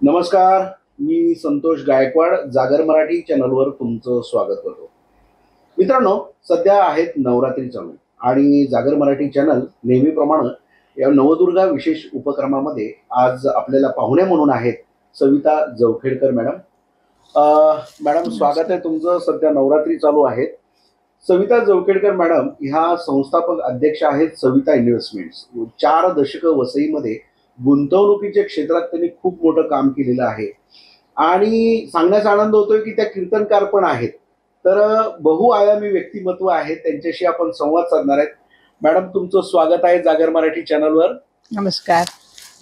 नमस्कार. मी संतोष गायकवाड जागर मराठी चॅनलवर तुमचं स्वागत करतो. मित्रांनो, सध्या आहेत नवरात्री चालू आणि जागर मराठी चॅनल नेहमीप्रमाणे या नवदुर्गा विशेष उपक्रमामध्ये आज आपल्याला पाहुण्या म्हणून आहेत सविता जवखेडकर मॅडम. मॅडम, स्वागत आहे तुमचं. सध्या नवरात्री चालू आहेत. सविता जवखेडकर मॅडम ह्या संस्थापक अध्यक्ष आहेत सविता इन्व्हेस्टमेंट्स. 4 दशकं वसईमध्ये गुंतवणुकीच्या क्षेत्रात त्यांनी खूप मोठं काम केलेलं आहे आणि सांगण्याचा आनंद होतोय की त्या कीर्तनकार पण आहेत. तर बहुआयामी व्यक्तिमत्व आहेत, त्यांच्याशी आपण संवाद साधणार आहेत. मॅडम, तुमचं स्वागत आहे जागर मराठी चॅनलवर. नमस्कार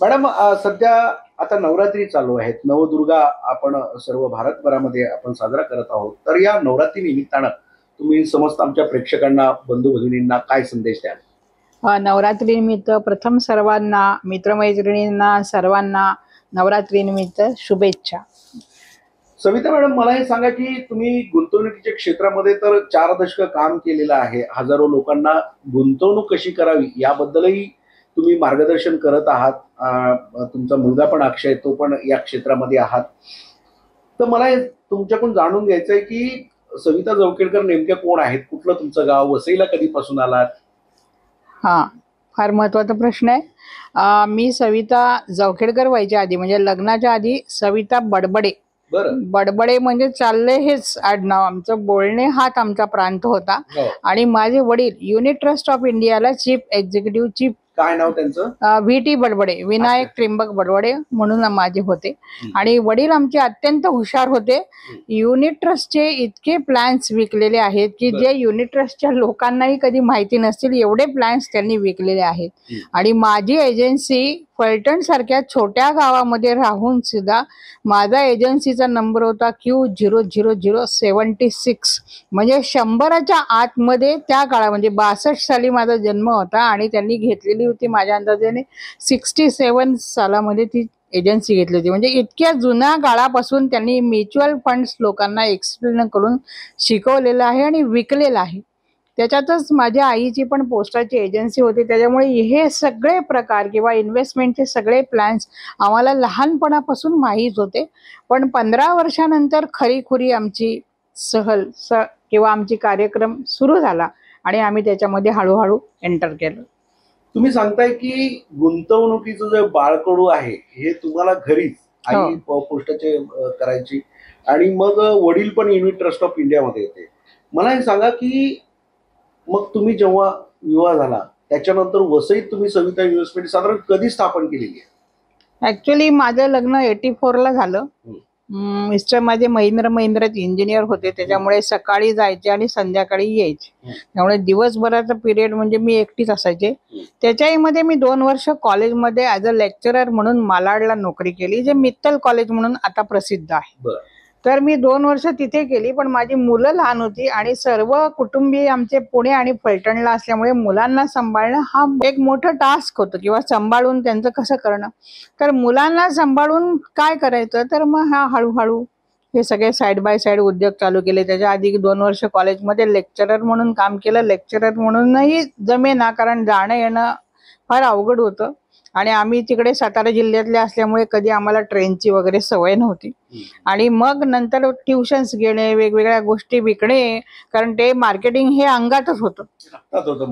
मॅडम, सध्या आता नवरात्री चालू आहेत. नवदुर्गा आपण सर्व भारतभरामध्ये आपण साजरा करत आहोत. तर या नवरात्री निमित्तानं तुम्ही समस्त आमच्या प्रेक्षकांना, बंधू भगिनींना काय संदेश द्याल? नवरात्री निमित्त प्रथम सर्वांना, मित्रमैत्रिणींना सर्वांना नवरात्री निमित्त शुभेच्छा. सविता मॅडम, मला हे सांगा की तुम्ही गुंतवणुकीच्या क्षेत्रामध्ये तर 4 दशकं काम केलेलं आहे. हजारो लोकांना गुंतवणूक कशी करावी याबद्दलही तुम्ही मार्गदर्शन करत आहात. तुमचा मुलगा पण अक्षय, तो पण या क्षेत्रामध्ये आहात. तर मला हे तुमच्याकडून जाणून घ्यायचं आहे की सविता जवखेडकर नेमक्या कोण आहेत? कुठलं तुमचं गाव? वसईला कधीपासून आलात? फार महत्वाचा प्रश्न आहे. मी सविता जवखेडकर व्हायच्या आधी, म्हणजे लग्नाच्या आधी सविता बडबडे. बडबडे म्हणजे चालले हेच आडनाव. आमचं बोलणे हाच आमचा प्रांत होता. आणि माझे वडील युनिट ट्रस्ट ऑफ इंडियाला चीफ एक्झिक्युटिव्ह, चीफ काय नाव त्यांचं? VT बडबडे, विनायक त्रिंबक बडबडे म्हणून माझे होते. आणि वडील आमचे अत्यंत हुशार होते. युनिट ट्रस्टचे इतके प्लॅन्स विकलेले आहेत की जे युनिट ट्रस्टच्या लोकांनाही कधी माहिती नसतील एवढे प्लॅन्स त्यांनी विकलेले आहेत. आणि माझी एजन्सी फलटण सारख्या छोट्या गावामध्ये राहून सुद्धा माझा एजन्सीचा नंबर होता Q000076, म्हणजे 100च्या आतमध्ये. त्या काळा म्हणजे 62 साली माझा जन्म होता आणि त्यांनी घेतलेली होती माझ्या अंदाजाने 67 सालामध्ये ती एजन्सी घेतली होती. म्हणजे इतक्या जुन्या काळापासून त्यांनी म्युच्युअल फंड्स लोकांना एक्सप्लेन करून शिकवलेलं आहे आणि विकलेलं आहे. त्याच्यातच माझ्या आईची पण पोस्टाची एजन्सी होती. त्याच्यामुळे हे सगळे प्रकार किंवा इन्व्हेस्टमेंटचे सगळे प्लॅन्स आम्हाला लहानपणापासून माहीत होते. पण 15 वर्षानंतर खरीखुरी आमची किंवा आमची कार्यक्रम सुरू झाला आणि आम्ही त्याच्यामध्ये हळूहळू एंटर केलं. तुम्ही सांगताय की गुंतवणुकीचं जे बाळकडू आहे हे तुम्हाला घरीच आई पोस्टाचे करायची आणि मग वडील पण युनिट ट्रस्ट ऑफ इंडियामध्ये होते. मला हे सांगा की मग तुम्ही जेव्हा विवाह झाला त्याच्यानंतर वसईत तुम्ही सविता इन्व्हेस्टमेंट साधारण कधी स्थापन केलेली आहे? ऍक्च्युली माझं लग्न 84ला झालं. मिस्टर माझे महिंद्रात इंजिनियर होते. त्याच्यामुळे सकाळी जायचे आणि संध्याकाळी यायचे. त्यामुळे दिवसभराचा पिरियड म्हणजे मी एकटीच असायचे. त्याच्याही मध्ये मी 2 वर्ष कॉलेजमध्ये ॲज अ लेक्चरर म्हणून मालाडला नोकरी केली, जे मित्तल कॉलेज म्हणून आता प्रसिद्ध आहे. तर मी 2 वर्ष तिथे केली. पण माझी मुलं लहान होती आणि सर्व कुटुंबीय आमचे पुणे आणि फलटणला असल्यामुळे मुलांना सांभाळणं हा एक मोठं टास्क होतं, किंवा सांभाळून त्यांचं कसं करणं. तर मुलांना सांभाळून काय करायचं, तर मग हळूहळू हे सगळे साईड बाय साईड उद्योग चालू केले. त्याच्या आधी 2 वर्ष कॉलेजमध्ये लेक्चरर म्हणून काम केलं. लेक्चरर म्हणूनही जमेना, कारण जाणं येणं फार अवघड होतं आणि आम्ही तिकडे सातारा जिल्ह्यातले असल्यामुळे कधी आम्हाला ट्रेनची वगैरे सवय नव्हती. आणि मग नंतर ट्युशन्स घेणे, वेगवेगळ्या गोष्टी विकणे, कारण ते मार्केटिंग हे अंगातच होतं,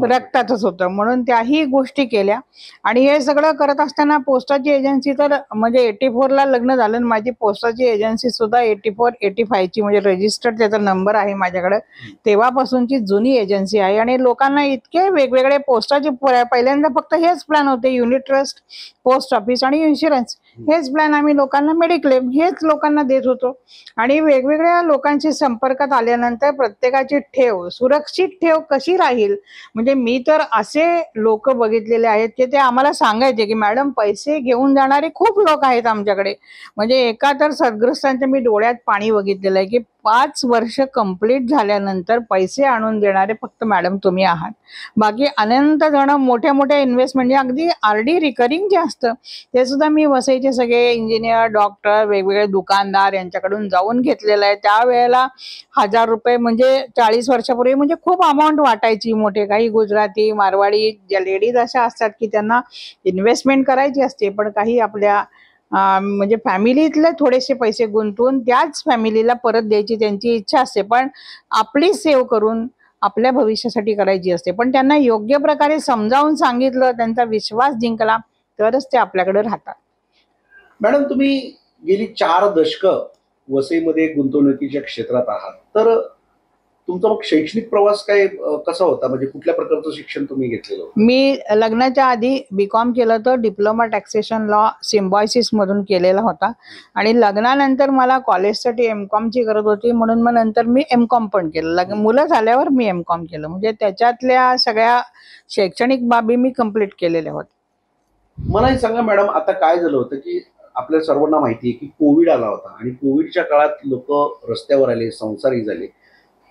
रक्तातच होतं. म्हणून त्याही गोष्टी केल्या. आणि हे सगळं करत असताना पोस्टाची एजन्सी तर म्हणजे 84ला लग्न झालं. माझी पोस्टाची एजन्सी सुद्धा 84-85ची, म्हणजे रजिस्टर्ड त्याचा नंबर आहे माझ्याकडे. तेव्हापासूनची जुनी एजन्सी आहे. आणि लोकांना इतके वेगवेगळे पोस्टाचे पहिल्यांदा फक्त हेच प्लॅन होते, युनिट ट्रस्ट, पोस्ट ऑफिस आणि इन्शुरन्स. हेच प्लॅन आम्ही लोकांना, मेडिक्लेम हेच लोकांना देत होतो. आणि वेगवेगळ्या लोकांशी संपर्कात आल्यानंतर प्रत्येकाची ठेव, सुरक्षित ठेव कशी राहील, म्हणजे मी तर असे लोक बघितलेले आहेत की ते आम्हाला सांगायचे की मॅडम, पैसे घेऊन जाणारे खूप लोक आहेत आमच्याकडे. म्हणजे एका तर सद्ग्रस्तांच्या मी डोळ्यात पाणी बघितलेलं आहे की 5 वर्ष कंप्लीट झाल्यानंतर पैसे आणून देणारे फक्त मॅडम तुम्ही आहात. बाकी अनंत जण मोठ्या मोठ्या इन्व्हेस्टमेंट, म्हणजे अगदी RD रिकरिंग जे असतं ते सुद्धा मी वसईचे सगळे इंजिनियर, डॉक्टर, वेगवेगळे दुकानदार यांच्याकडून जाऊन घेतलेलं आहे. त्यावेळेला 1000 रुपये म्हणजे 40 वर्षापूर्वी म्हणजे खूप अमाऊंट वाटायची. मोठे काही गुजराती, मारवाडी ज्या लेडीज अशा असतात की त्यांना इन्व्हेस्टमेंट करायची असते, पण काही आपल्या म्हणजे फॅमिलीतले थोडेसे पैसे गुंतवून त्याच फॅमिलीला परत द्यायची त्यांची इच्छा असते, पण आपली सेव्ह करून आपल्या भविष्यासाठी करायची असते. पण त्यांना योग्य प्रकारे समजावून सांगितलं, त्यांचा विश्वास जिंकला, तरच ते आपल्याकडे राहतात. मॅडम, तुम्ही गेली 4 दशकं वसईमध्ये गुंतवणुकीच्या क्षेत्रात आहात, तर तुमचा मग शैक्षणिक प्रवास काय कसा होता? म्हणजे कुठल्या प्रकारचं शिक्षण तुम्ही घेतलेलं होतं? मी लग्नाच्या आधी बीकॉम केलं तर डिप्लोमा टॅक्सेशन लॉ सिम्बॉयसिस मधून केलेला होता, आणि लग्नानंतर मला कॉलेजसाठी एमकॉम ची गरज होती, म्हणून मग नंतर मी एमकॉम पण केलं. मुलं झाल्यावर मी एमकॉम केलं. म्हणजे त्याच्यातल्या सगळ्या शैक्षणिक बाबी मी कम्प्लीट केलेल्या होत्या. मला हे सांगा मॅडम, आता काय झालं होतं की आपल्या सर्वांना माहिती आहे की कोविड आला होता आणि कोविडच्या काळात लोक रस्त्यावर आले, संसारी झाले.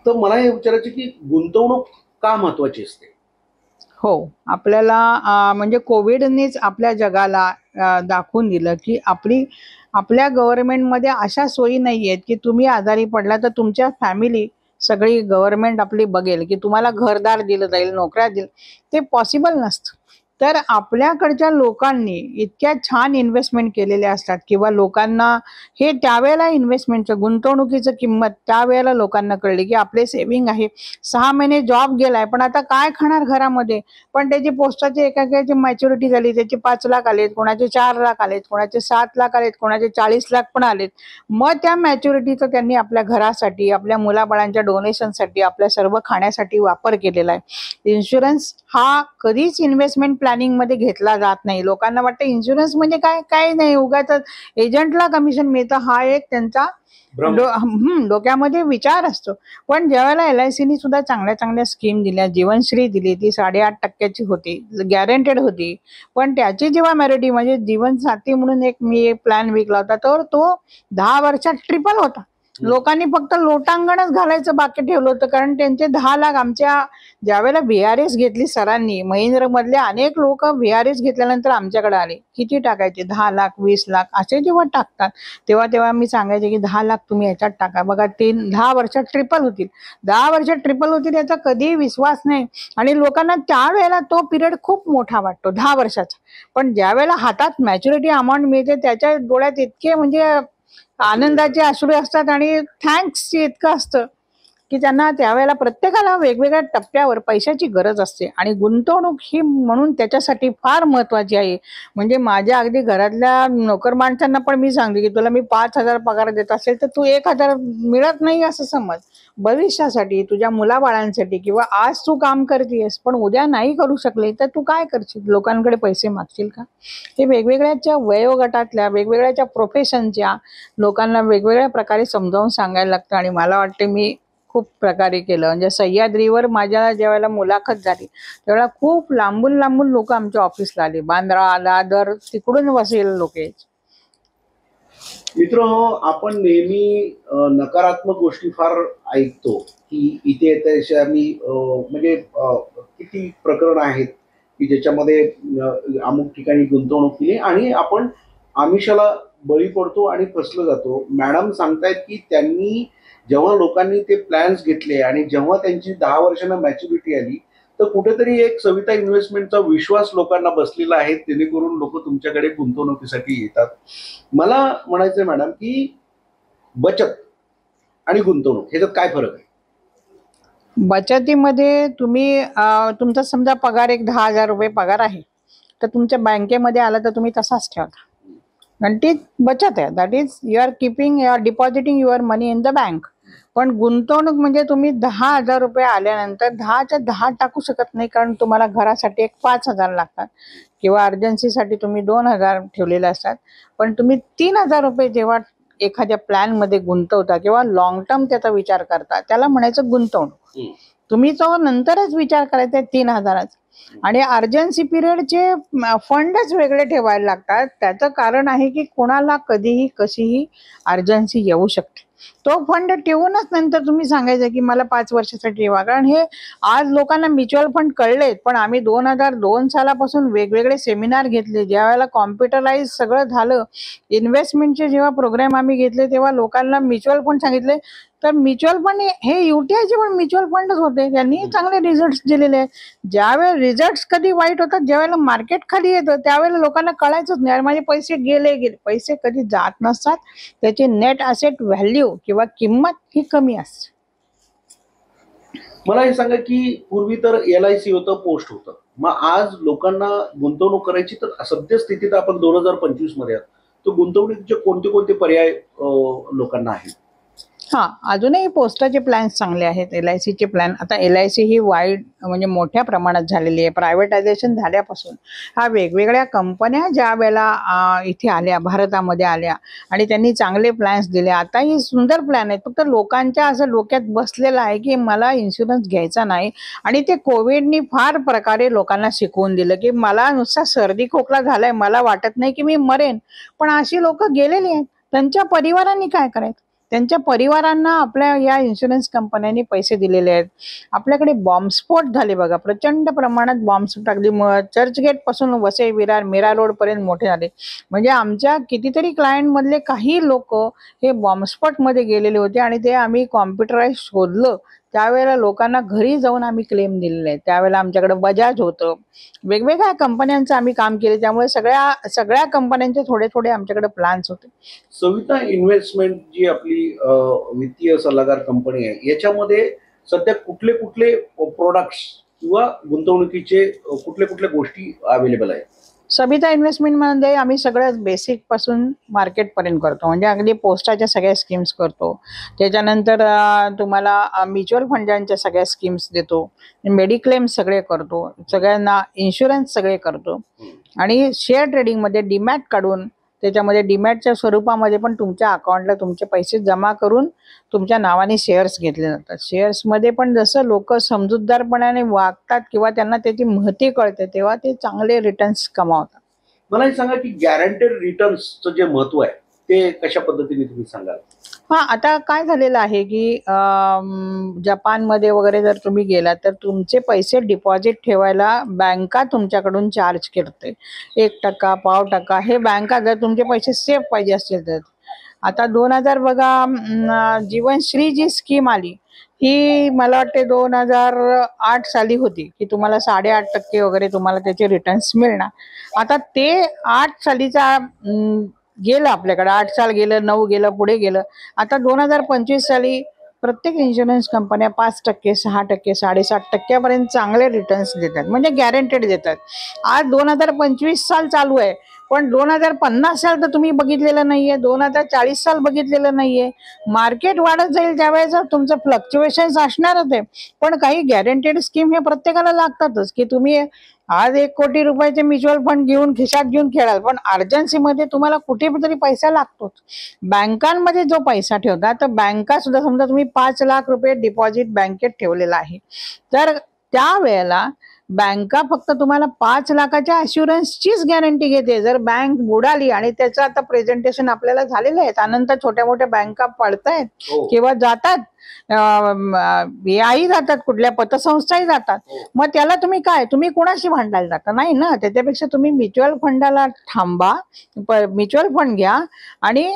तर मला हे विचारायचं की गुंतवणूक का महत्वाची असते? हो, आपल्याला म्हणजे कोविडनेच आपल्या जगाला दाखवून दिलं की आपल्या गव्हर्नमेंटमध्ये अशा सोयी नाही आहेत की तुम्ही आजारी पडला तर तुमच्या फॅमिली सगळी गव्हर्नमेंट आपली बघेल, की तुम्हाला घरदार दिलं जाईल, नोकऱ्या दिल, ते पॉसिबल नसतं. तर आपल्याकडच्या लोकांनी इतक्या छान इन्व्हेस्टमेंट केलेल्या असतात, किंवा लोकांना हे त्यावेळेला इन्व्हेस्टमेंटचं, गुंतवणुकीचं किंमत त्यावेळेला लोकांना कळली, की आपले सेव्हिंग आहे, 6 महिने जॉब गेलाय, पण आता काय खाणार घरामध्ये, पण त्याची पोस्टाची एकाची मॅच्युरिटी झाली, त्याचे 5 लाख आलेत, कोणाचे 4 लाख आलेत, कोणाचे 7 लाख आलेत, कोणाचे 40 लाख पण आलेत. मग त्या मॅच्युरिटीचा त्यांनी आपल्या घरासाठी, आपल्या मुलाबाळांच्या डोनेशनसाठी, आपल्या सर्व खाण्यासाठी वापर केलेला आहे. इन्शुरन्स हा कधीच इन्व्हेस्टमेंट प्लॅनिंग मध्ये घेतला जात नाही. लोकांना वाटतं इन्शुरन्स म्हणजे काय नाही, उगाच एजंटला कमिशन मिळतं, हा एक त्यांचा डोक्यामध्ये विचार असतो. पण ज्यावेळेला LICनी सुद्धा चांगल्या चांगल्या स्कीम दिल्या, जीवनश्री दिली, ती 8.5% होती, गॅरंटेड होती, पण त्याची जेव्हा मॅच्युरिटी, म्हणजे जीवनसाथी म्हणून मी एक प्लॅन विकला होता, तर तो 10 वर्षात ट्रिपल होता. लोकांनी फक्त लोटांगणच घालायचं बाकी ठेवलं होतं, कारण त्यांचे 10 लाख आमच्या ज्यावेळेला VRS घेतली सरांनी, महिंद्र मधले अनेक लोक VRS घेतल्यानंतर आमच्याकडे आले, किती टाकायचे, 10 लाख, 20 लाख असे जेव्हा टाकतात, तेव्हा मी सांगायचे की 10 लाख तुम्ही याच्यात टाका, बघा 10 वर्षात ट्रिपल होतील. 10 वर्षात ट्रिपल होतील याचा कधीही विश्वास नाही, आणि लोकांना त्यावेळेला तो पिरियड खूप मोठा वाटतो 10 वर्षाचा. पण ज्यावेळेला हातात मॅच्युरिटी अमाऊंट मिळते, त्याच्या डोळ्यात इतके म्हणजे आनंदाचे अश्रू असतात, आणि थँक्स इतकं असतं की त्यांना त्यावेळेला प्रत्येकाला वेगवेगळ्या टप्प्यावर पैशाची गरज असते, आणि गुंतवणूक ही म्हणून त्याच्यासाठी फार महत्वाची आहे. म्हणजे माझ्या अगदी घरातल्या नोकर माणसांना पण मी सांगते की तुला मी 5,000 पगार देत असेल तर तू 1,000 मिळत नाही असं समज. भविष्यासाठी, तुझ्या मुलाबाळांसाठी, किंवा आज तू काम करतेस पण उद्या नाही करू शकले तर तू काय करशील, लोकांकडे पैसे मागशील का? हे वेगवेगळ्या वयोगटातल्या, वेगवेगळ्या प्रोफेशनच्या लोकांना वेगवेगळ्या प्रकारे समजावून सांगायला लागतं, आणि मला वाटते मी खूप प्रकारे केलं. म्हणजे सह्याद्रीवर माझ्या ज्यावेळेला मुलाखत झाली, त्यावेळेला खूप लांबून लांबून लोक आमच्या ऑफिसला आले, बांद्रा, दादर, तिकडून वसलेले लोक यायचे. मित्रांनो, आपण नेहमी नकारात्मक गोष्टी फार ऐकतो की इथे येते आम्ही, म्हणजे किती प्रकरण आहेत की ज्याच्यामध्ये अमुक ठिकाणी गुंतवणूक केली आणि आपण आमिषाला बळी पडतो आणि फसलो जातो. मॅडम सांगतायत की त्यांनी जेव्हा लोकांनी ते प्लॅन्स घेतले आणि जेव्हा त्यांची 10 वर्षांना मॅच्युरिटी आली, तर कुठेतरी एक सविता इन्व्हेस्टमेंटचा विश्वास लोकांना बसलेला आहे, जेणेकरून लोक तुमच्याकडे गुंतवणुकीसाठी येतात. मला म्हणायचंय मॅडम की बचत आणि गुंतवणूक ह्याच्यात काय फरक आहे? बचतीमध्ये तुम्ही तुमचा समजा पगार एक 10,000 रुपये पगार आहे, तर तुमच्या बँकेमध्ये आला तर तुम्ही तसाच ठेवता, आणि ती बचत आहे. That is you are keeping, you are depositing your money in the bank. पण गुंतवणूक म्हणजे तुम्ही 10,000 रुपये आल्यानंतर 10च्या 10 टाकू शकत नाही, कारण तुम्हाला घरासाठी एक 5,000 लागतात, किंवा अर्जन्सीसाठी तुम्ही 2,000 ठेवलेले असतात. पण तुम्ही 3,000 रुपये जेव्हा एखाद्या प्लॅनमध्ये गुंतवता किंवा लॉंग टर्म त्याचा विचार करता, त्याला म्हणायचं गुंतवणूक. तुम्ही तो नंतरच विचार करायचा 3,000चा. आणि अर्जन्सी पिरियडचे फंडच वेगळे ठेवायला लागतात. त्याचं कारण आहे की कोणाला कधीही कशीही अर्जन्सी येऊ शकते. तो फंड ठेवूनच नंतर तुम्ही सांगायचं की मला 5 वर्षासाठी ठेवा. कारण हे आज लोकांना म्युच्युअल फंड कळलेत, पण आम्ही 2002 सालापासून वेगवेगळे सेमिनार घेतले. ज्या वेळेला कॉम्प्युटराइज सगळं झालं, इन्व्हेस्टमेंटचे जेव्हा प्रोग्राम आम्ही घेतले, तेव्हा लोकांना म्युच्युअल फंड सांगितले, तर म्युच्युअल फंड हे युटीआयचे पण म्युच्युअल फंडच होते, त्यांनी चांगले रिझल्ट दिलेले आहेत. ज्यावेळेस रिझल्ट कधी वाईट होतात, ज्यावेळेला मार्केट खाली येतं त्यावेळेला लोकांना कळायचंच नाही, माझे पैसे गेले. पैसे कधी जात नसतात, त्याची नेट असेट व्हॅल्यू किंवा किंमत ही कमी असते. मला हे सांगा की पूर्वी तर LIC होतं, पोस्ट होतं, मग आज लोकांना गुंतवणूक करायची तर सद्यस्थितीत आपण 2025 मध्ये आहोत, तर गुंतवणुकीचे कोणते कोणते पर्याय लोकांना आहेत? हा, अजूनही पोस्टाचे प्लॅन्स चांगले आहेत. LICचे प्लॅन, आता LIC ही वाईड म्हणजे मोठ्या प्रमाणात झालेली आहे. प्रायव्हेटायझेशन झाल्यापासून हा वेगवेगळ्या कंपन्या ज्या वेळेला इथे आल्या, भारतामध्ये आल्या आणि त्यांनी चांगले प्लॅन्स दिले. आता ही सुंदर प्लॅन आहेत, फक्त लोकांच्या असं डोक्यात बसलेलं आहे की मला इन्शुरन्स घ्यायचा नाही. आणि ते कोविडनी फार प्रकारे लोकांना शिकवून दिलं की मला नुसता सर्दी खोकला झालाय, मला वाटत नाही की मी मरेन. पण अशी लोक गेलेली आहेत, त्यांच्या परिवारांनी काय करायचं? त्यांच्या परिवारांना आपल्या या इन्शुरन्स कंपन्यांनी पैसे दिलेले आहेत. आपल्याकडे बॉम्बस्फोट झाले बघा, प्रचंड प्रमाणात बॉम्बस्फोट, अगदी चर्चगेट पासून वसई विरार मीरा रोड पर्यंत मोठे झाले. म्हणजे आमच्या कितीतरी क्लायंट मधले काही लोक हे बॉम्बस्फोट मध्ये गेलेले होते आणि ते आम्ही कॉम्प्युटराइज शोधलं. त्यावेळेला लोकांना घरी जाऊन आम्ही क्लेम दिलेले आहेत. त्यावेळेला आमच्याकडे बजाज होतं, वेगवेगळ्या कंपन्यांचं आम्ही काम केले, त्यामुळे सगळ्या कंपन्यांचे थोडे थोडे आमच्याकडे प्लॅन्स होते. सविता इन्व्हेस्टमेंट जी आपली वित्तीय सल्लागार कंपनी आहे, याच्यामध्ये सध्या कुठले कुठले प्रोडक्ट्स किंवा गुंतवणुकीचे कुठल्या कुठल्या गोष्टी अवेलेबल आहेत? सविता इन्व्हेस्टमेंटमध्ये आम्ही सगळ्यात बेसिक पासून मार्केटपर्यंत करतो, म्हणजे अगदी पोस्टाच्या सगळ्या स्कीम्स करतो. त्याच्यानंतर तुम्हाला म्युच्युअल फंडांच्या सगळ्या स्कीम्स देतो, मेडिक्लेम सगळे करतो, सगळ्यांना इन्शुरन्स सगळे करतो. आणि शेअर ट्रेडिंगमध्ये डीमॅट काढून त्याच्यामध्ये डीमॅटच्या स्वरूपामध्ये पण तुमच्या अकाउंटला तुमचे पैसे जमा करून तुमच्या नावाने शेअर्स घेतले जातात. शेअर्समध्ये पण जसं लोक समजूतदारपणाने वागतात किंवा त्यांना त्याची महती कळते, तेव्हा ते चांगले रिटर्न्स कमावतात. मला हे सांगा की गॅरंटेड रिटर्न्सचं जे महत्व आहे ते कशा पद्धतीने तुम्ही सांगाल? हा, आता काय झालेलं आहे की जपानमध्ये वगैरे जर तुम्ही गेलात तर तुमचे पैसे डिपॉझिट ठेवायला बँका तुमच्याकडून चार्ज करते. 1%, 0.5% हे बँका, जर तुमचे पैसे सेफ पाहिजे असतील तर. आता 2000 बघा, जीवनश्री जी स्कीम आली ही मला वाटते 2008 साली होती की तुम्हाला 8.5% वगैरे तुम्हाला त्याचे रिटर्न्स मिळणार. आता ते 8 सालीचा गेलं, आपल्याकडे 8 साल गेलं, 9 गेलं, पुढे गेलं. आता 2025 साली प्रत्येक इन्शुरन्स कंपन्या 5%, 6%, 7.5% पर्यंत चांगले रिटर्न्स देतात, म्हणजे गॅरंटेड देतात. आज 2025 साल चालू आहे, पण 2050 साल तर तुम्ही बघितलेलं नाहीये, 2040 साल बघितलेलं नाहीये. मार्केट वाढत जाईल त्यावेळेस तुमचं फ्लक्च्युएशन असणारच आहे, पण काही गॅरंटेड स्कीम हे प्रत्येकाला लागतातच. की तुम्ही आज 1 कोटी रुपयाचे म्युच्युअल फंड घेऊन खिशात घेऊन खेळाल, पण अर्जन्सीमध्ये तुम्हाला कुठे तरी पैसा लागतोच. बँकांमध्ये जो पैसा ठेवता, तर बँका सुद्धा, समजा तुम्ही 5 लाख रुपये डिपॉझिट बँकेत ठेवलेला आहे, तर त्यावेळेला बँका फक्त तुम्हाला 5 लाखाच्या अश्युरन्सचीच गॅरंटी घेते. जर बँक बुडाली, आणि त्याचं आता प्रेझेंटेशन आपल्याला झालेलं आहे, त्यानंतर छोट्या मोठ्या बँका पडतायत किंवा जातात, याही जातात, कुठल्या पतसंस्थाही जातात, मग त्याला तुम्ही कोणाशी भांडायला जाता? नाही ना. त्याच्यापेक्षा तुम्ही म्युच्युअल फंडाला थांबा, म्युच्युअल फंड घ्या आणि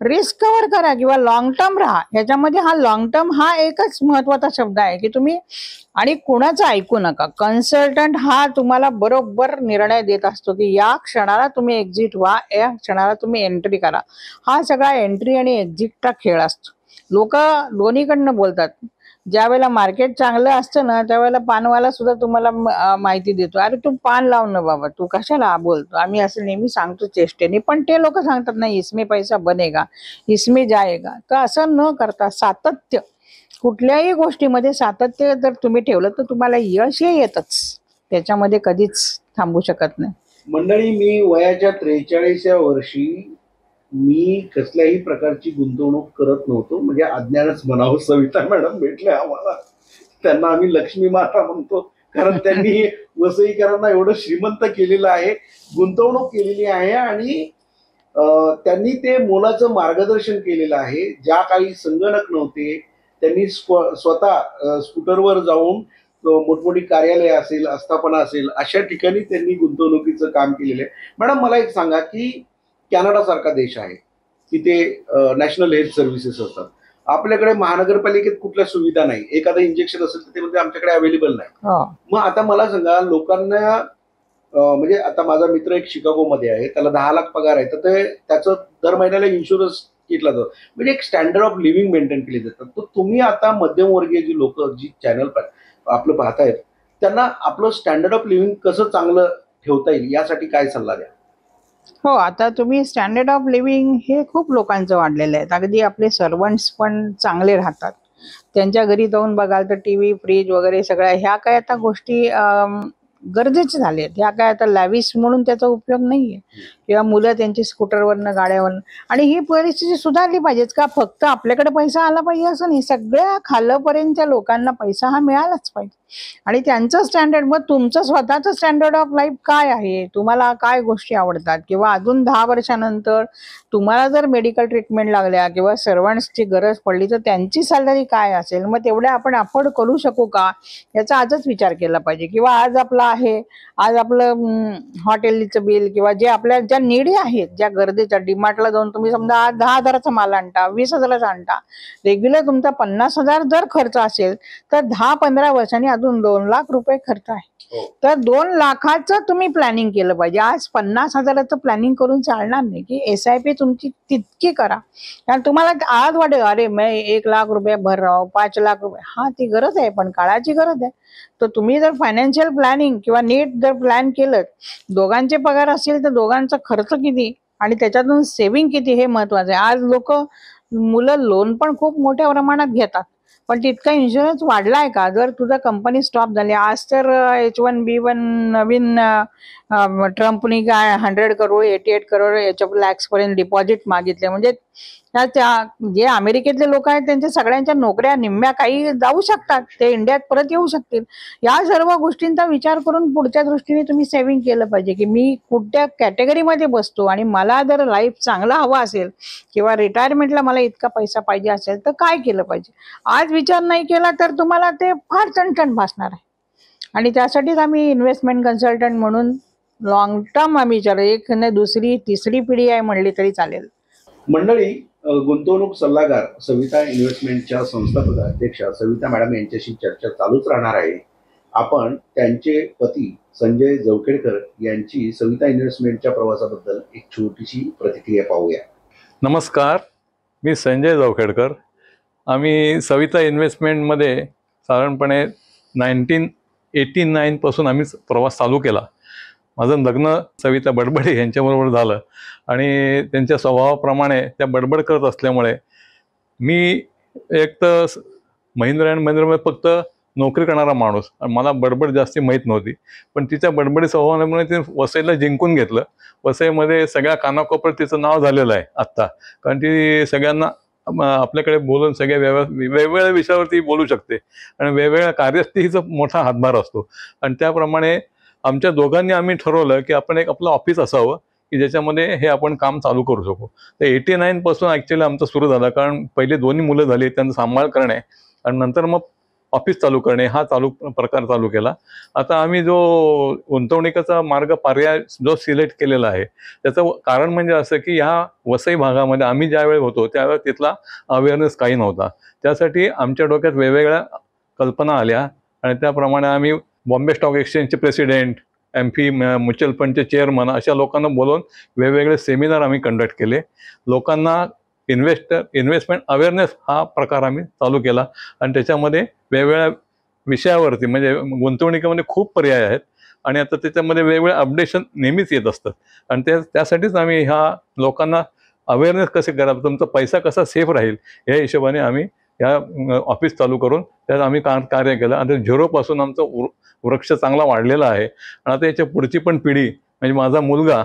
रिस्क कव्हर करा किंवा लॉंग टर्म राहा. ह्याच्यामध्ये हा लॉंग टर्म हा एकच महत्वाचा शब्द आहे की तुम्ही, आणि कुणाचं ऐकू नका. कन्सल्टंट हा तुम्हाला बरोबर निर्णय देत असतो की या क्षणाला तुम्ही एक्झिट व्हा, या क्षणाला तुम्ही एंट्री करा. हा सगळा एंट्री आणि एक्झिटचा खेळ असतो. लोक दोन्हीकडनं बोलतात. ज्या वेळेला मार्केट चांगलं असतं ना, त्यावेळेला पानवाला सुद्धा तुम्हाला माहिती देतो, अरे तू पान लाव ना बाबा, तू कशाला बोलतो, आम्ही असं नेहमी सांगतो चेष्टेने. पण ते लोक सांगतात नाही, इसमें पैसा बनेगा, इसमें जाएगा. तर असं न करता सातत्य, कुठल्याही गोष्टीमध्ये सातत्य जर तुम्ही ठेवलं तर तुम्हाला यश येतच, त्याच्यामध्ये कधीच थांबू शकत नाही. मंडळी, मी वयाच्या 43व्या वर्षी मी कसल्याही प्रकारची गुंतवणूक करत नव्हतो, म्हणजे अज्ञानच म्हणावं. सविता मॅडम भेटले आम्हाला, त्यांना आम्ही लक्ष्मी माता म्हणतो, कारण त्यांनी वसईकरांना एवढं श्रीमंत केलेलं आहे, गुंतवणूक केलेली आहे, आणि त्यांनी ते मोलाचं मार्गदर्शन केलेलं आहे. ज्या काही संगणक नव्हते, त्यांनी स्वतः स्कूटरवर जाऊन मोठमोठी कार्यालय असेल, आस्थापना असेल, अशा ठिकाणी त्यांनी गुंतवणुकीचं काम केलेलं आहे. मॅडम, मला एक सांगा की कॅनडा सारखा देश आहे, तिथे नॅशनल हेल्थ सर्व्हिसेस असतात, आपल्याकडे महानगरपालिकेत कुठल्या सुविधा नाही, एखादं इंजेक्शन असेल तर ते म्हणजे आमच्याकडे अवेलेबल नाही. हो. मग आता मला सांगा, लोकांना म्हणजे आता माझा मित्र एक शिकागोमध्ये आहे, त्याला 10 लाख पगार आहे, तर ते त्याचं दर महिन्याला इन्शुरन्स घेतला जातो. म्हणजे एक स्टँडर्ड ऑफ लिव्हिंग मेंटेन केली जातात. तर तुम्ही आता मध्यमवर्गीय जी लोक जी चॅनल आपलं पाहतायत, त्यांना आपलं स्टँडर्ड ऑफ लिव्हिंग कसं चांगलं ठेवता येईल यासाठी काय सल्ला द्या? हो, आता तुम्ही स्टँडर्ड ऑफ लिव्हिंग हे खूप लोकांचं वाढलेलं आहे. अगदी आपले सर्वंट्स पण चांगले राहतात. त्यांच्या घरी जाऊन बघाल तर टीव्ही, फ्रीज वगैरे सगळ्या ह्या काय आता गोष्टी गरजेचे झाले आहेत. ह्या काय आता लॅविश म्हणून त्याचा उपयोग नाहीये. किंवा मुलं त्यांची स्कूटरवरनं, गाड्यावरनं. आणि ही परिस्थिती सुधारली पाहिजेच का फक्त आपल्याकडे पैसा आला पाहिजे असं नाही. सगळ्या खालपर्यंतच्या लोकांना पैसा हा मिळालाच पाहिजे. आणि त्यांचं स्टँडर्ड, मग तुमचं स्वतःचं स्टँडर्ड ऑफ लाईफ काय आहे, तुम्हाला काय गोष्टी आवडतात, किंवा अजून 10 वर्षानंतर तुम्हाला जर मेडिकल ट्रीटमेंट लागल्या किंवा सर्वंट्सची गरज पडली तर त्यांची सॅलरी काय असेल, मग तेवढ्या आपण अफोर्ड करू शकू का, याचा आजच विचार केला पाहिजे. किंवा आज आपला आहे, आज आपलं हॉटेलचं बिल किंवा जे आपल्या ज्या निडी आहेत, ज्या गरजेच्या, डीमार्टला जाऊन तुम्ही समजा आज 10,000चा माल आणता, 20,000चा आणता, रेग्युलर तुमचा 50,000 जर खर्च असेल तर 10-15 वर्षांनी अजून 2 लाख रुपये खर्च आहे. तर 2 लाखाचं तुम्ही प्लॅनिंग केलं पाहिजे. आज 50,000चं प्लॅनिंग करून चालणार नाही. की SIP तुमची तितकी करा, कारण तुम्हाला आज वाटेल अरे मैं 1 लाख रुपये भर रहा हूं, 5 लाख रुपये. हा, ती गरज आहे, पण काळाची गरज आहे. तर तुम्ही जर फायनान्शियल प्लॅनिंग किंवा नीट जर प्लॅन केलं, दोघांचे पगार असतील तर दोघांचा खर्च किती आणि त्याच्यातून सेव्हिंग किती हे महत्वाचं आहे. आज मुलं लोन पण खूप मोठ्या प्रमाणात घेतात, पण तितका इन्शुरन्स वाढलाय का? जर तुझा कंपनी स्टॉप झाली, आज तर H1B1 नवीन ट्रम्पनी काय 100 करोड 88 करोड लॅक्स पर्यंत डिपॉझिट मागितले. म्हणजे जे अमेरिकेतले लोक आहेत त्यांच्या सगळ्यांच्या नोकऱ्या निम्म्या काही जाऊ शकतात, ते इंडियात परत येऊ शकतील. या सर्व गोष्टींचा विचार करून पुढच्या दृष्टीने तुम्ही सेव्हिंग केलं पाहिजे की मी कुठल्या कॅटेगरीमध्ये बसतो आणि मला जर लाईफ चांगला हवा असेल किंवा रिटायरमेंटला मला इतका पैसा पाहिजे असेल तर काय केलं पाहिजे. आज विचार नाही केला तर तुम्हाला ते फार चणचण भासणार आहे. आणि त्यासाठीच आम्ही इन्व्हेस्टमेंट कन्सल्टंट म्हणून लॉंग टर्म आम्ही विचार, एक नाही दुसरी तिसरी पिढी आहे म्हणली तरी चालेल. मंडळी, गुंतवणूक सल्लागार सविता इन्व्हेस्टमेंटच्या संस्थापक अध्यक्षा सविता मॅडम यांच्याशी चर्चा चालूच राहणार आहे. आपण त्यांचे पती संजय जवखेडकर यांची सविता इन्व्हेस्टमेंटच्या प्रवासाबद्दल एक छोटीशी प्रतिक्रिया पाहूया. नमस्कार, मी संजय जवखेडकर. आम्ही सविता इन्व्हेस्टमेंटमध्ये साधारणपणे 1989 पासून आम्ही प्रवास चालू केला. माझं लग्न सविता बडबडे यांच्याबरोबर झालं आणि त्यांच्या स्वभावाप्रमाणे त्या बडबड करत असल्यामुळे मी एक तर महिंद्रा अँड महिंद्रामध्ये फक्त नोकरी करणारा माणूस, मला बडबड जास्ती माहीत नव्हती. पण तिच्या बडबडी स्वभावामुळे तिने वसईला जिंकून घेतलं. वसईमध्ये सगळ्या कानाकोपऱ्यात तिचं नाव झालेलं आहे आत्ता, कारण ती सगळ्यांना आपल्याकडे बोलून सगळ्या वेगवेगळ्या विषयावरती बोलू शकते आणि वेगवेगळ्या कार्यात तिचा मोठा हातभार असतो. आणि त्याप्रमाणे आमच्या दोघांनी आम्ही ठरवलं की आपण एक आपलं ऑफिस असावं की ज्याच्यामध्ये हे आपण काम चालू करू शकू. तर 89 पासून ॲक्च्युली आमचं सुरू झालं, कारण पहिले दोन्ही मुलं झाली, त्यांचा सांभाळ करणे आणि नंतर मग ऑफिस चालू करणे हा प्रकार चालू केला. आता आम्ही जो गुंतवणुकीचा मार्ग पर्याय जो सिलेक्ट केलेला आहे त्याचं कारण म्हणजे असं की ह्या वसई भागामध्ये आम्ही ज्यावेळी होतो त्यावेळेस तिथला अवेअरनेस काही नव्हता. त्यासाठी आमच्या डोक्यात वेगवेगळ्या कल्पना आल्या आणि त्याप्रमाणे आम्ही बॉम्बे स्टॉक एक्सचेंजचे प्रेसिडेंट, MP म्युच्युअल फंडचे चेअरमन अशा लोकांना बोलवून वेगवेगळे सेमिनार आम्ही कंडक्ट केले. लोकांना इन्व्हेस्टमेंट अवेअरनेस हा प्रकार आम्ही चालू केला आणि त्याच्यामध्ये वेगवेगळ्या विषयावरती, म्हणजे गुंतवणुकीमध्ये खूप पर्याय आहेत आणि आता त्याच्यामध्ये वेगवेगळे अपडेशन नेहमीच येत असतात आणि त्यासाठीच आम्ही ह्या लोकांना अवेअरनेस कसे करावं, तुमचा पैसा कसा सेफ राहील या हिशोबाने आम्ही ह्या ऑफिस चालू करून त्यात आम्ही कार्य केलं. आणि 0पासून आमचा वृक्ष चांगला वाढलेला आहे. आणि आता याच्या पुढची पण पिढी म्हणजे माझा मुलगा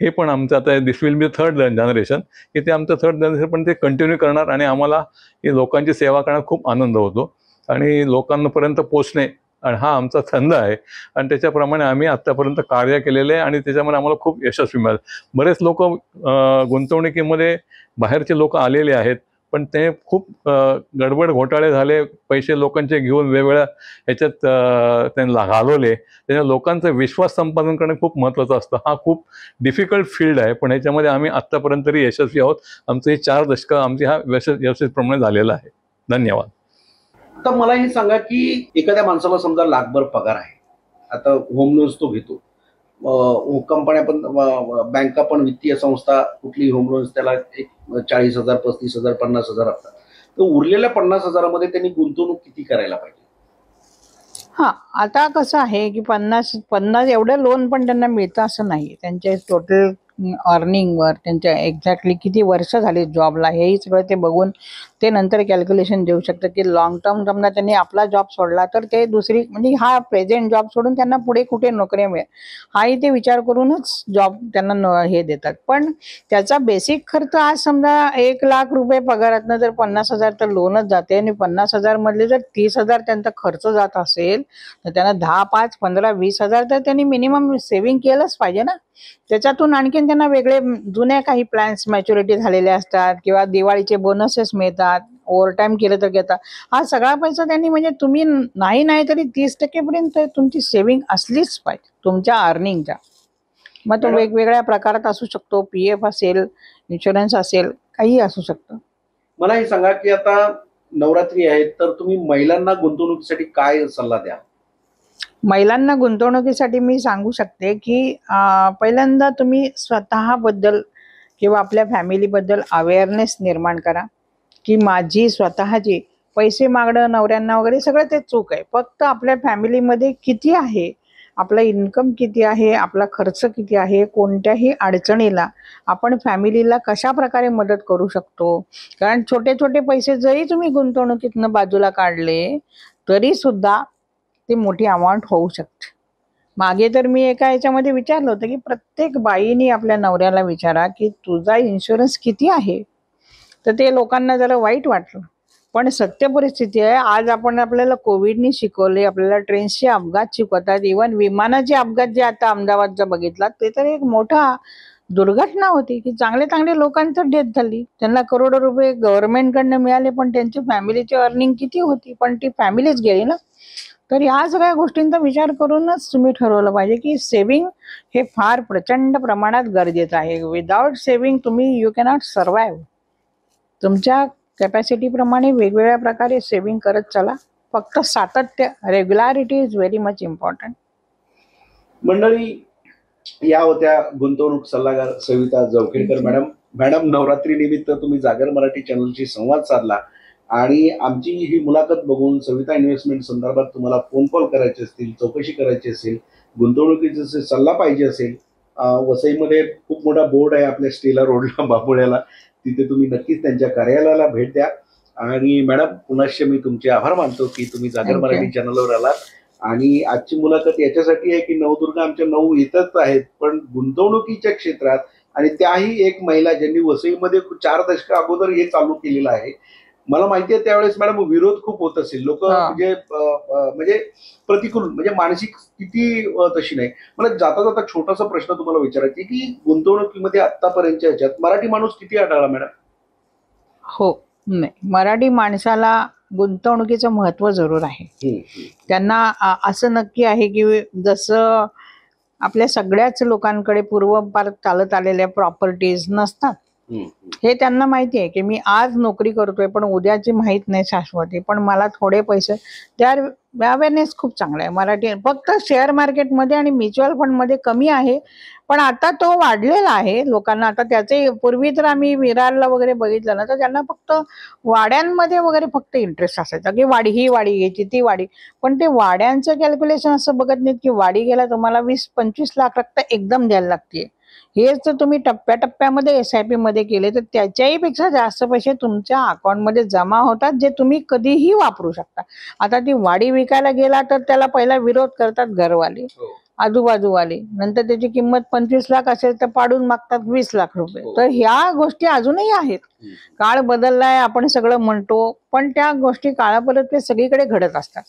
हे पण आमचं आता दिस विल बी थर्ड जनरेशन, की ते आमचं थर्ड जनरेशन पण ते कंटिन्यू करणार आणि आम्हाला ही लोकांची सेवा करण्यात खूप आनंद होतो आणि लोकांपर्यंत पोचणे आणि हा आमचा छंद आहे. आणि त्याच्याप्रमाणे आम्ही आत्तापर्यंत कार्य केलेलं आहे आणि त्याच्यामध्ये आम्हाला खूप यशस्वी मिळालं. बरेच लोक गुंतवणुकीमध्ये बाहेरचे लोक आलेले आहेत, पण ते खूप गडबड घोटाळे झाले, पैसे लोकांचे घेऊन वेगवेगळ्या ह्याच्यात त्यांना घालवले. त्याच्या लोकांचा विश्वास संपादन करणं खूप महत्त्वाचं असतं. हा खूप डिफिकल्ट फील्ड आहे, पण ह्याच्यामध्ये आम्ही आत्तापर्यंत तरी यशस्वी आहोत. आमचं हे 4 दशकं आमची हा यशस्वीप्रमाणे झालेला आहे. धन्यवाद. तर मला हे सांगा की एखाद्या माणसाला समजा लाखभर पगार आहे, आता होम लोन्स तो घेतो, कंपन्या पण, बँका पण, वित्तीय संस्था कुठली होम लोन्स त्याला एक 40,000, 35,000, 50,000 असतात. तर उरलेल्या 50,000मध्ये त्यांनी गुंतवणूक किती करायला पाहिजे? हा, आता कसं आहे की 50 एवढं लोन पण त्यांना मिळतं असं नाही. त्यांच्या टोटल अर्निंगवर त्यांच्या एक्झॅक्टली किती वर्ष झाली जॉबला हेही सगळं ते बघून ते नंतर कॅल्क्युलेशन देऊ शकतं की लॉंग टर्म समजा त्यांनी आपला जॉब सोडला तर ते दुसरी म्हणजे हा प्रेझेंट जॉब सोडून त्यांना पुढे कुठे नोकरी मिळेल हाही ते विचार करूनच जॉब त्यांना हे देतात. पण त्याचा बेसिक खर्च आज समजा 1,00,000 रुपये पगारातनं जर 50,000 तर लोनच जाते आणि 50,000 मधले जर 30,000 त्यांचा खर्च जात असेल तर त्यांना 10, 5, 15, 20,000 तर त्यांनी मिनिमम सेव्हिंग केलंच पाहिजे ना. त्याच्यातून आणखीन त्यांना वेगळे जुने काही प्लॅन्स मॅच्युरिटी झालेले असतात किंवा दिवाळीचे बोनसेस मिळतात, ओव्हरटाईम केलं तर घेतात. हा सगळा पैसा त्यांनी म्हणजे तुम्ही नाही तरी 30% पर्यंत तुमची सेव्हिंग असलीच पाहिजे तुमच्या अर्निंगच्या. मग तो वेगवेगळ्या प्रकारात असू शकतो, PF असेल, इन्शुरन्स असेल, काही असू शकतं. मला हे सांगा की आता नवरात्री आहे तर तुम्ही महिलांना गुंतवणुकीसाठी काय सल्ला द्या? महिलांना गुंतवणुकीसाठी मी सांगू शकते की पहिल्यांदा तुम्ही स्वतःबद्दल किंवा आपल्या फॅमिलीबद्दल अवेअरनेस निर्माण करा की माझी स्वतःची पैसे मागणं नवऱ्यांना वगैरे सगळं ते चूक आहे. फक्त आपल्या फॅमिलीमध्ये किती आहे, आपला इन्कम किती आहे, आपला खर्च किती आहे, कोणत्याही अडचणीला आपण फॅमिलीला कशा प्रकारे मदत करू शकतो. कारण छोटे छोटे पैसे जरी तुम्ही गुंतवणुकीतनं बाजूला काढले तरी सुद्धा ती मोठी अमाऊंट होऊ शकते. मागे तर मी एका याच्यामध्ये विचारलं होतं की प्रत्येक बाईनी आपल्या नवऱ्याला विचारा की तुझा इन्शुरन्स किती आहे. तर ते लोकांना जरा वाईट वाटलं, पण सत्य परिस्थिती आहे. आज आपल्याला कोविडनी शिकवले, आपल्याला ट्रेन्सचे अपघात शिकवतात, इव्हन विमानाचे अपघात जे आता अहमदाबादचा बघितला ते तर एक मोठा दुर्घटना होती की चांगले लोकांचं डेथ झाली, त्यांना करोडो रुपये गव्हर्नमेंटकडनं मिळाले, पण त्यांची फॅमिलीची अर्निंग किती होती, पण ती फॅमिलीच गेली ना. तर ह्या सगळ्या गोष्टींचा विचार करूनच तुम्ही ठरवलं पाहिजे की सेव्हिंग हे फार प्रचंड प्रमाणात गरजेचं आहे. विदाउट सेव्हिंग तुम्ही यू कॅनॉट सर्वाइव्ह. तुमच्या कॅपॅसिटीप्रमाणे वेगवेगळ्या प्रकारे सेव्हिंग करत चला. फक्त सातत्य, regularity is very much important. मंडळी, या होत्या गुंतवणूक सल्लागार सविता जवखेडकर मॅडम. मॅडम, नवरात्री निमित्त तुम्ही जागर मराठी चॅनलशी संवाद साधला आणि आमची ही मुलाखत बघून सविता इन्व्हेस्टमेंट संदर्भात तुम्हाला फोन कॉल करायचे असतील, चौकशी करायची असेल, गुंतवणुकीचा सल्ला पाहिजे असेल, वसईमध्ये खूप मोठा बोर्ड आहे आपल्या स्टेला रोडला बाबुळ्याला, तिथे तुम्ही नक्कीच त्यांच्या कार्यालयाला भेट द्या. आणि मॅडम, पुनश्च मी तुमचे आभार मानतो की तुम्ही जागर मराठी चॅनलवर आलात. आणि आजची मुलाखत याच्यासाठी आहे की नवदुर्गा आमच्या 9 इथंच आहेत, पण गुंतवणुकीच्या क्षेत्रात, आणि त्याही एक महिला ज्यांनी वसईमध्ये 4 दशक अगोदर हे चालू केलेलं आहे. मला माहिती आहे त्यावेळेस मॅडम विरोध खूप होत असेल, लोक म्हणजे प्रतिकूल, म्हणजे मानसिक स्थिती तशी नाही. मला जाता जाता छोटासा प्रश्न तुम्हाला विचारायचा आहे की गुंतवणुकीमध्ये आतापर्यंतच्या ह्याच्यात मराठी माणूस किती आढळला मॅडम? हो, नाही, मराठी माणसाला गुंतवणुकीचं महत्व जरूर आहे. त्यांना असं नक्की आहे की जसं आपल्या सगळ्याच लोकांकडे पूर्वपार चालत आलेल्या प्रॉपर्टीज नसतात, हे त्यांना माहिती आहे की मी आज नोकरी करतोय पण उद्याची माहित नाही शाश्वती, पण मला थोडे पैसे, त्या अवेअरनेस खूप चांगला आहे मराठी. फक्त शेअर मार्केटमध्ये आणि म्युच्युअल फंडमध्ये कमी आहे, पण आता तो वाढलेला आहे लोकांना. आता त्याचे पूर्वी तर आम्ही विरारला वगैरे बघितलं ना तर त्यांना फक्त वाड्यांमध्ये वगैरे फक्त इंटरेस्ट असायचा की ही वाडी घ्यायची, ती वाडी. पण ते वाड्यांचं कॅल्क्युलेशन असं बघत नाहीत की वाडी घ्यायला तुम्हाला 20-25 लाख रक्त एकदम द्यायला लागते. हेच जर तुम्ही टप्प्याटप्प्यामध्ये SIP मध्ये केले तर त्याच्याही पेक्षा जास्त पैसे तुमच्या अकाउंटमध्ये जमा होतात, जे तुम्ही कधीही वापरू शकता. आता ती वाडी विकायला गेला तर त्याला पहिला विरोध करतात घरवाले, आजूबाजूवाले, नंतर त्याची किंमत 25 लाख असेल तर पाडून मागतात 20 लाख रुपये. तर ह्या गोष्टी अजूनही आहेत. काळ बदललाय आपण सगळं म्हणतो, पण त्या गोष्टी काळापरत्वे सगळीकडे घडत असतात.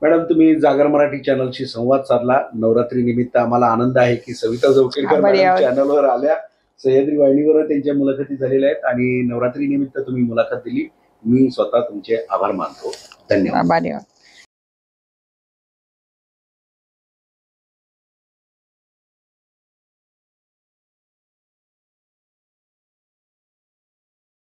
मॅडम, तुम्ही जागर मराठी चॅनलशी संवाद साधला. नवरात्री निमित्त आम्हाला आनंद आहे की सविता जवखेडकर चॅनलवर आल्या. सह्याद्री वाहिनीवर त्यांच्या मुलाखती झालेल्या आहेत आणि नवरात्री निमित्त तुम्ही मुलाखत दिली. मी स्वतः तुमचे आभार मानतो. धन्यवाद. आभारी आहोत.